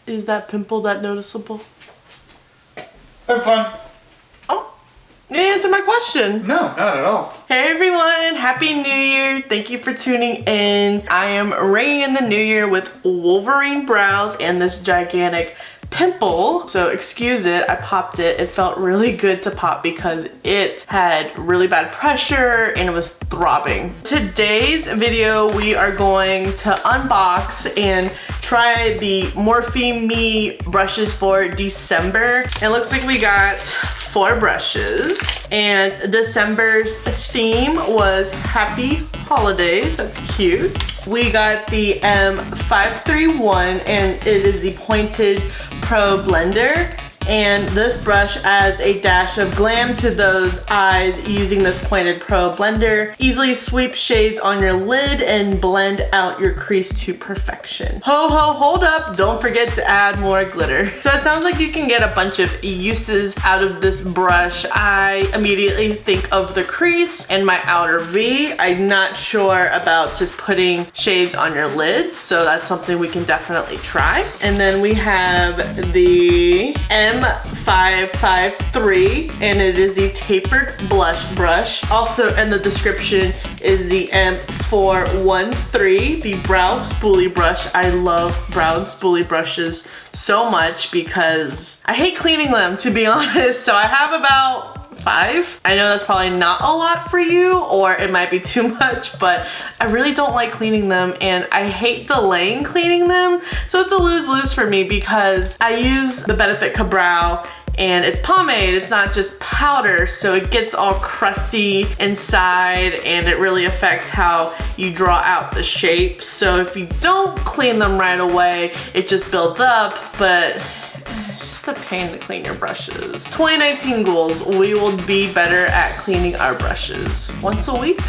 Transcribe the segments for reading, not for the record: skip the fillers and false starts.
Is that pimple that noticeable? Have fun. Oh, you didn't answer my question. No, not at all. Hey everyone, Happy New Year. Thank you for tuning in. I am ringing in the new year with Wolverine brows and this gigantic pimple. So excuse it, I popped it. It felt really good to pop because it had really bad pressure and it was throbbing. Today's video, we are going to unbox and try the Morpheme brushes for December. It looks like we got 4 brushes, and December's theme was Happy Holidays. That's cute. We got the M531, and it is the pointed Pro Blender. And this brush adds a dash of glam to those eyes using this pointed Pro Blender. Easily sweep shades on your lid and blend out your crease to perfection. Ho ho, hold up, don't forget to add more glitter. So it sounds like you can get a bunch of uses out of this brush. I immediately think of the crease and my outer V. I'm not sure about just putting shades on your lid, so that's something we can definitely try. And then we have the M553, and it is the tapered blush brush. Also in the description is the M413, the brow spoolie brush. I love brow spoolie brushes so much because I hate cleaning them, to be honest. So I have about 5. I know that's probably not a lot for you, or it might be too much, but I really don't like cleaning them and I hate delaying cleaning them. So it's a lose-lose for me because I use the Benefit Ka-Brow and it's pomade, it's not just powder, so it gets all crusty inside and it really affects how you draw out the shape. So if you don't clean them right away, it just builds up, but it's just a pain to clean your brushes. 2019 goals, we will be better at cleaning our brushes once a week.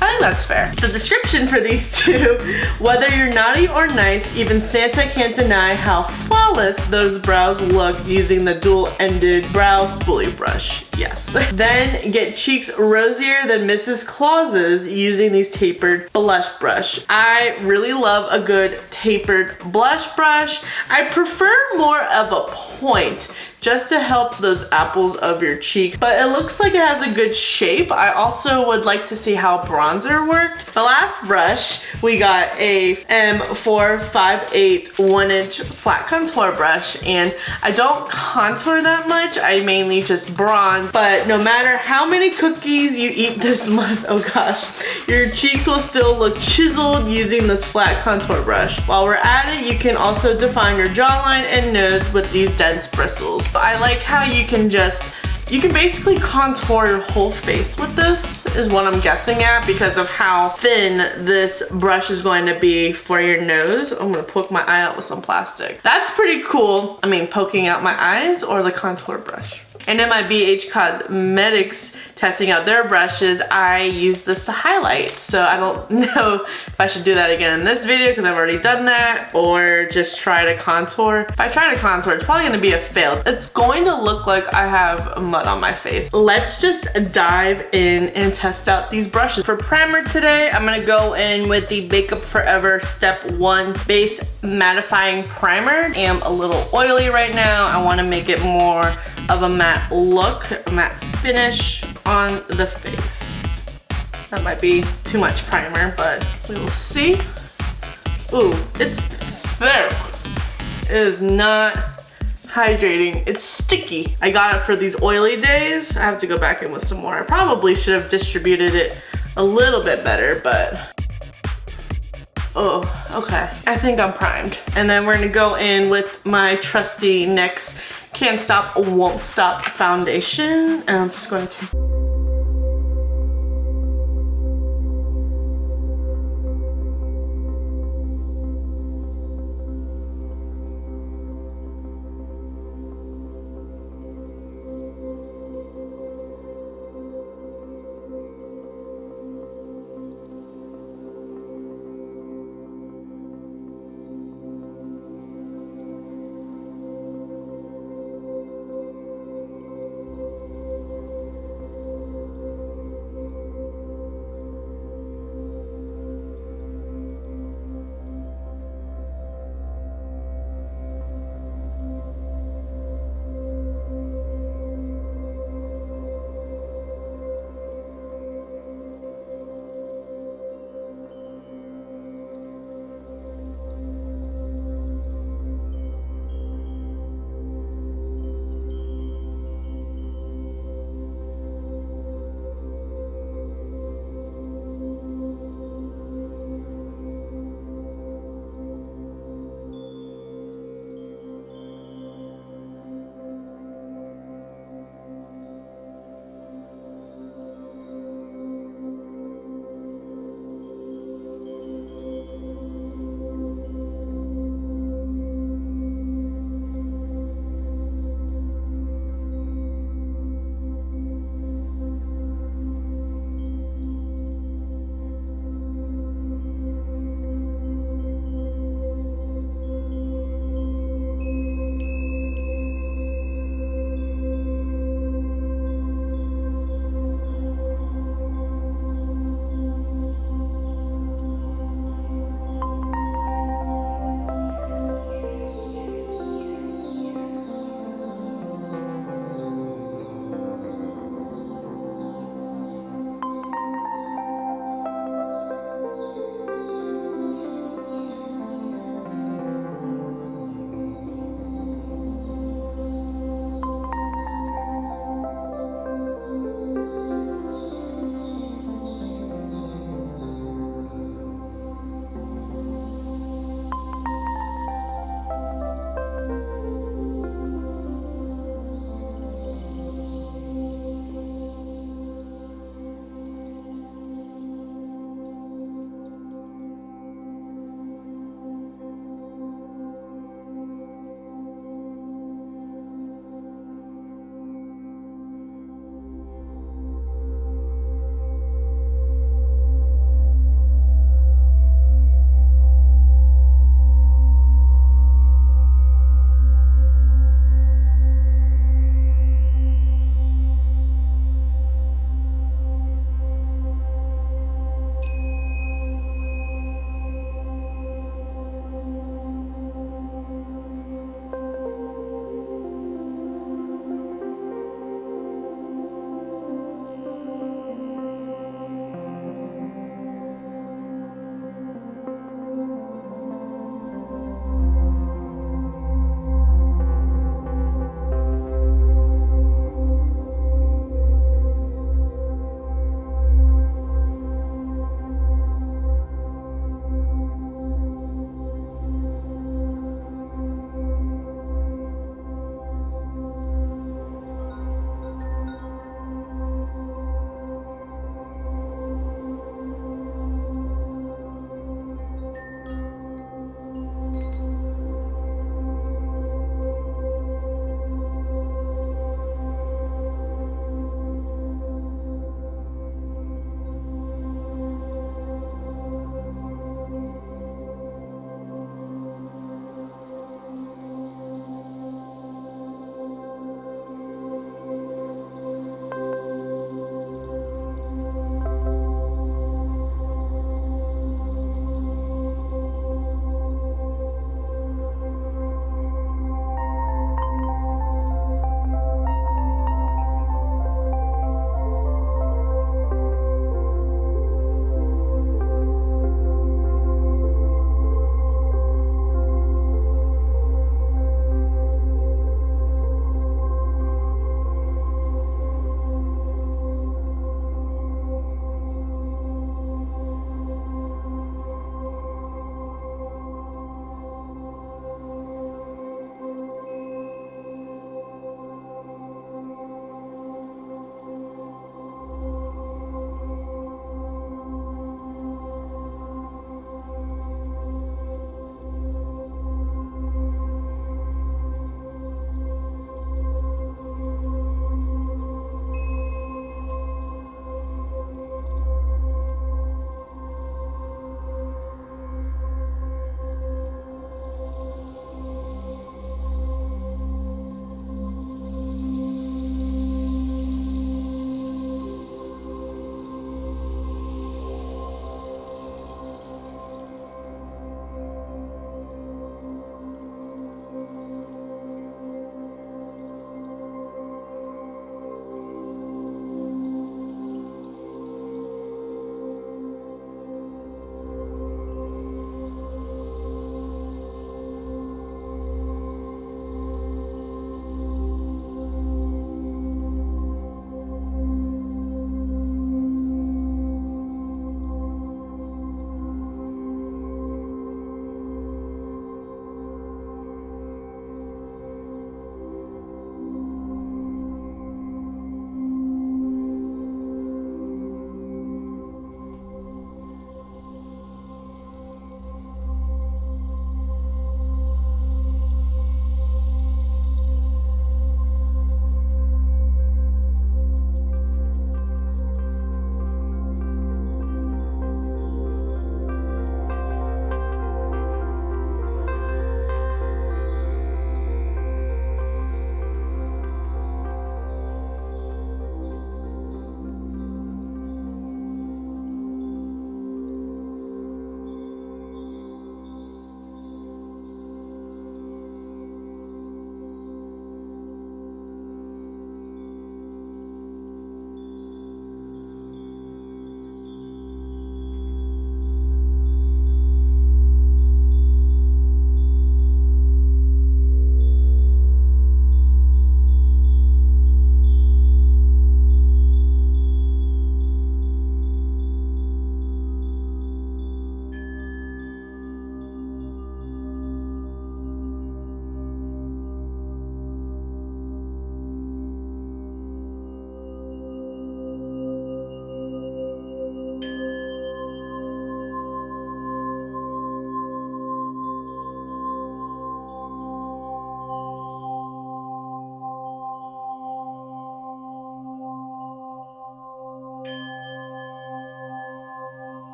I think that's fair. The description for these two, whether you're naughty or nice, even Santa can't deny how flawless those brows look using the dual-ended brow spoolie brush. Yes. Then get cheeks rosier than Mrs. Claus's using these tapered blush brush. I really love a good tapered blush brush. I prefer more of a point just to help those apples of your cheek, but it looks like it has a good shape. I also would like to see how bronzer worked. The last brush, we got a M458 1-inch flat contour brush, and I don't contour that much. I mainly just bronze, but no matter how many cookies you eat this month, oh gosh, your cheeks will still look chiseled using this flat contour brush. While we're at it, you can also define your jawline and nose with these dense bristles. I like how you can basically contour your whole face with this, is what I'm guessing at, because of how thin this brush is going to be for your nose. I'm gonna poke my eye out with some plastic. That's pretty cool. I mean, poking out my eyes or the contour brush. And in my BH Cosmetics testing out their brushes, I use this to highlight. So I don't know if I should do that again in this video because I've already done that, or just try to contour. If I try to contour, it's probably gonna be a fail. It's going to look like I have mud on my face. Let's just dive in and test out these brushes. For primer today, I'm gonna go in with the Makeup Forever Step 1 Base Mattifying Primer. I am a little oily right now. I wanna make it more of a matte look, a matte finish on the face. That might be too much primer, but we will see. Ooh, it's thick. It is not hydrating. It's sticky. I got it for these oily days. I have to go back in with some more. I probably should have distributed it a little bit better, but oh, okay. I think I'm primed. And then we're gonna go in with my trusty NYX Can't Stop, Won't Stop foundation. And I'm just going to take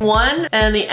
551 and the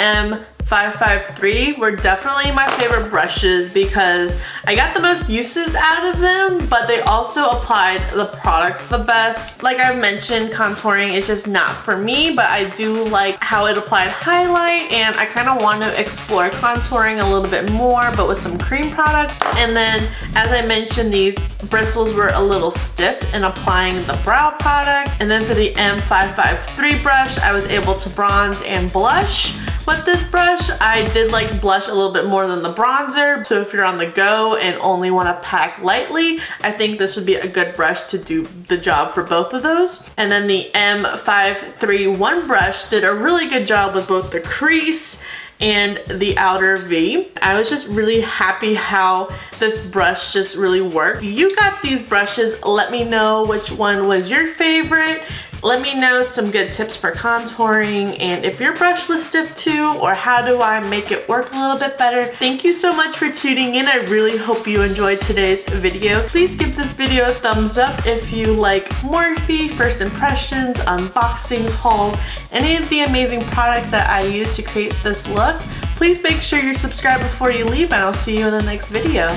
M553 were definitely my favorite brushes because I got the most uses out of them, but they also applied the products the best. Like I've mentioned, contouring is just not for me, but I do like how it applied highlight, and I kind of want to explore contouring a little bit more, but with some cream products. And then, as I mentioned, these bristles were a little stiff in applying the brow product. And then for the M553 brush, I was able to bronze and blush with this brush. I did like blush a little bit more than the bronzer, so if you're on the go and only want to pack lightly, I think this would be a good brush to do the job for both of those. And then the M531 brush did a really good job with both the crease and the outer V. I was just really happy how this brush just really worked. If you got these brushes, let me know which one was your favorite. Let me know some good tips for contouring, and if your brush was stiff too, or how do I make it work a little bit better. Thank you so much for tuning in. I really hope you enjoyed today's video. Please give this video a thumbs up if you like Morphe, first impressions, unboxings, hauls, any of the amazing products that I use to create this look. Please make sure you're subscribed before you leave, and I'll see you in the next video.